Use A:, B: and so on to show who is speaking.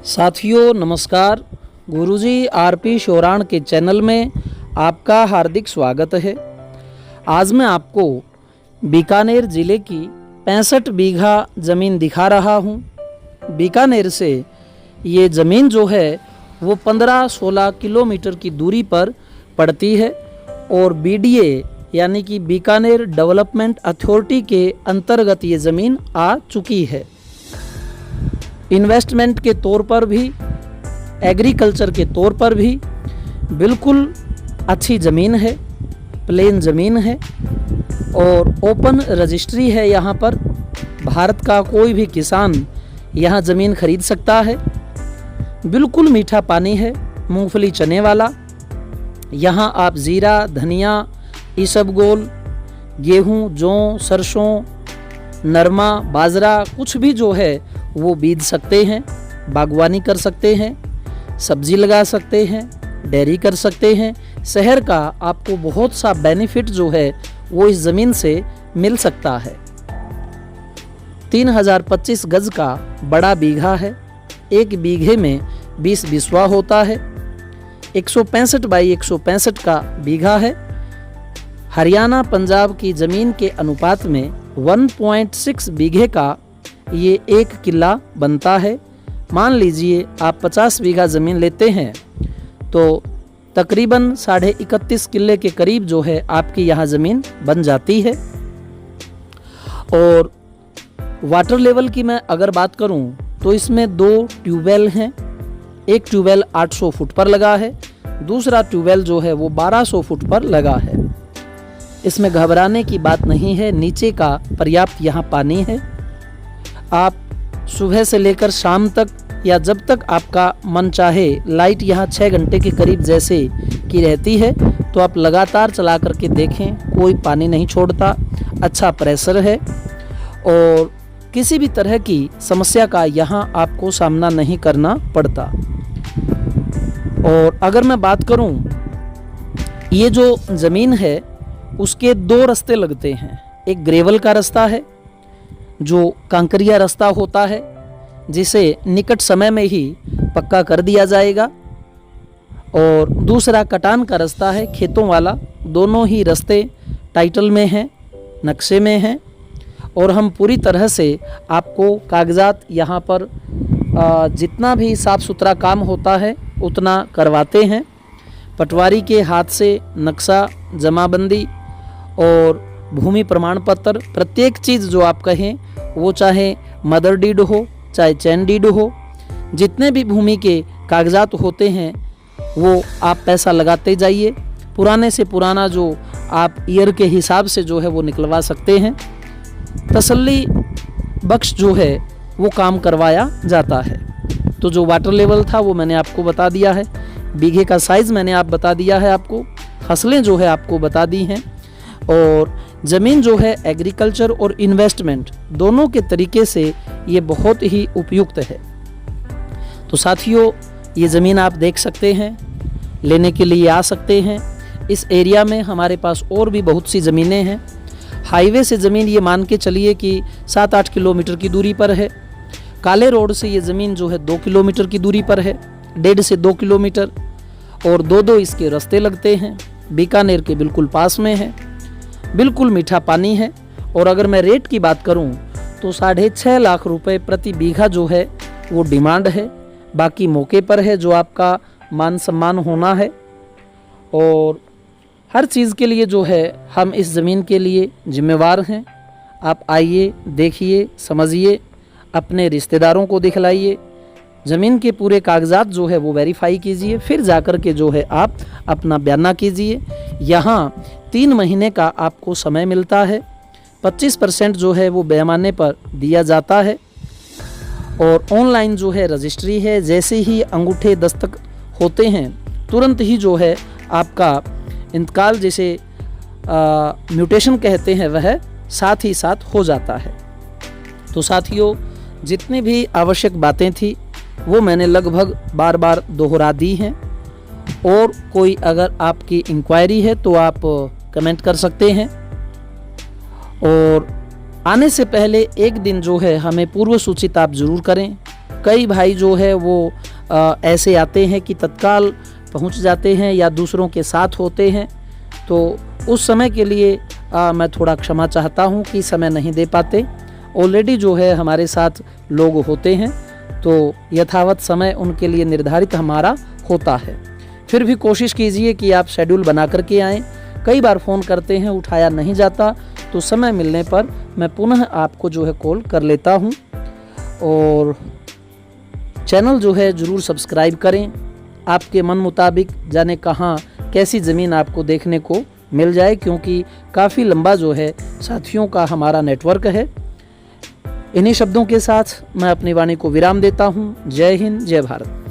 A: साथियों नमस्कार। गुरुजी आरपी शोराण के चैनल में आपका हार्दिक स्वागत है। आज मैं आपको बीकानेर ज़िले की 65 बीघा ज़मीन दिखा रहा हूँ। बीकानेर से ये ज़मीन जो है वो 15-16 किलोमीटर की दूरी पर पड़ती है और बीडीए यानी कि बीकानेर डेवलपमेंट अथॉरिटी के अंतर्गत ये ज़मीन आ चुकी है। इन्वेस्टमेंट के तौर पर भी, एग्रीकल्चर के तौर पर भी बिल्कुल अच्छी ज़मीन है, प्लेन ज़मीन है और ओपन रजिस्ट्री है। यहाँ पर भारत का कोई भी किसान यहाँ ज़मीन खरीद सकता है। बिल्कुल मीठा पानी है, मूंगफली चने वाला। यहाँ आप जीरा, धनिया, इसबगोल, गेहूँ, जौ, सरसों, नरमा, बाजरा कुछ भी जो है वो बीज सकते हैं, बागवानी कर सकते हैं, सब्जी लगा सकते हैं, डेयरी कर सकते हैं। शहर का आपको बहुत सा बेनिफिट जो है वो इस ज़मीन से मिल सकता है। 3025 गज का बड़ा बीघा है। एक बीघे में 20 बिस्वा होता है। 165 बाई 165 का बीघा है। हरियाणा पंजाब की ज़मीन के अनुपात में 1.6 बीघे का ये एक किला बनता है। मान लीजिए आप 50 बीघा ज़मीन लेते हैं तो तकरीबन 31.5 किले के करीब जो है आपकी यहाँ ज़मीन बन जाती है। और वाटर लेवल की मैं अगर बात करूँ तो इसमें 2 ट्यूबवेल हैं। एक ट्यूबवेल 800 फुट पर लगा है, दूसरा ट्यूबवेल जो है वो 1200 फुट पर लगा है। इसमें घबराने की बात नहीं है, नीचे का पर्याप्त यहाँ पानी है। आप सुबह से लेकर शाम तक या जब तक आपका मन चाहे, लाइट यहाँ 6 घंटे के करीब जैसे की रहती है तो आप लगातार चला करके देखें, कोई पानी नहीं छोड़ता, अच्छा प्रेशर है और किसी भी तरह की समस्या का यहाँ आपको सामना नहीं करना पड़ता। और अगर मैं बात करूँ, ये जो ज़मीन है उसके 2 रास्ते लगते हैं। एक ग्रेवल का रास्ता है जो कांकरिया रास्ता होता है, जिसे निकट समय में ही पक्का कर दिया जाएगा। और दूसरा कटान का रास्ता है, खेतों वाला। दोनों ही रास्ते टाइटल में हैं, नक्शे में हैं और हम पूरी तरह से आपको कागजात यहाँ पर जितना भी साफ़ सुथरा काम होता है उतना करवाते हैं। पटवारी के हाथ से नक्शा, जमाबंदी और भूमि प्रमाण पत्र, प्रत्येक चीज़ जो आप कहें वो, चाहे मदर डीड हो चाहे चैन डीड हो, जितने भी भूमि के कागजात होते हैं वो आप पैसा लगाते जाइए। पुराने से पुराना जो आप ईयर के हिसाब से जो है वो निकलवा सकते हैं। तसल्ली बख्श जो है वो काम करवाया जाता है। तो जो वाटर लेवल था वो मैंने आपको बता दिया है, बीघे का साइज़ मैंने आप बता दिया है, आपको फसलें जो है आपको बता दी हैं और ज़मीन जो है एग्रीकल्चर और इन्वेस्टमेंट दोनों के तरीके से ये बहुत ही उपयुक्त है। तो साथियों, ये ज़मीन आप देख सकते हैं, लेने के लिए आ सकते हैं। इस एरिया में हमारे पास और भी बहुत सी ज़मीनें हैं। हाईवे से ज़मीन ये मान के चलिए कि 7-8 किलोमीटर की दूरी पर है। काले रोड से ये ज़मीन जो है 2 किलोमीटर की दूरी पर है, 1.5 से 2 किलोमीटर, और 2 इसके रास्ते लगते हैं। बीकानेर के बिल्कुल पास में है, बिल्कुल मीठा पानी है। और अगर मैं रेट की बात करूं तो 6.5 लाख रुपए प्रति बीघा जो है वो डिमांड है। बाकी मौके पर है, जो आपका मान सम्मान होना है। और हर चीज़ के लिए जो है हम इस ज़मीन के लिए जिम्मेवार हैं। आप आइए, देखिए, समझिए, अपने रिश्तेदारों को दिखलाइए, ज़मीन के पूरे कागजात जो है वो वेरीफाई कीजिए, फिर जाकर के जो है आप अपना बयाना कीजिए। यहाँ 3 महीने का आपको समय मिलता है। 25% जो है वो पैमाने पर दिया जाता है और ऑनलाइन जो है रजिस्ट्री है। जैसे ही अंगूठे दस्तक होते हैं तुरंत ही जो है आपका इंतकाल, जिसे म्यूटेशन कहते हैं, वह साथ ही साथ हो जाता है। तो साथियों, जितनी भी आवश्यक बातें थी वो मैंने लगभग बार बार दोहरा दी हैं। और कोई अगर आपकी इंक्वायरी है तो आप कमेंट कर सकते हैं। और आने से पहले एक दिन जो है हमें पूर्व सूचित आप ज़रूर करें। कई भाई जो है वो ऐसे आते हैं कि तत्काल पहुंच जाते हैं या दूसरों के साथ होते हैं, तो उस समय के लिए मैं थोड़ा क्षमा चाहता हूं कि समय नहीं दे पाते। ऑलरेडी जो है हमारे साथ लोग होते हैं, तो यथावत समय उनके लिए निर्धारित हमारा होता है। फिर भी कोशिश कीजिए कि आप शेड्यूल बना करके आएँ। कई बार फ़ोन करते हैं, उठाया नहीं जाता, तो समय मिलने पर मैं पुनः आपको जो है कॉल कर लेता हूं। और चैनल जो है ज़रूर सब्सक्राइब करें, आपके मन मुताबिक जाने कहाँ कैसी ज़मीन आपको देखने को मिल जाए, क्योंकि काफ़ी लंबा जो है साथियों का हमारा नेटवर्क है। इन्हीं शब्दों के साथ मैं अपनी वाणी को विराम देता हूँ। जय हिंद, जय भारत।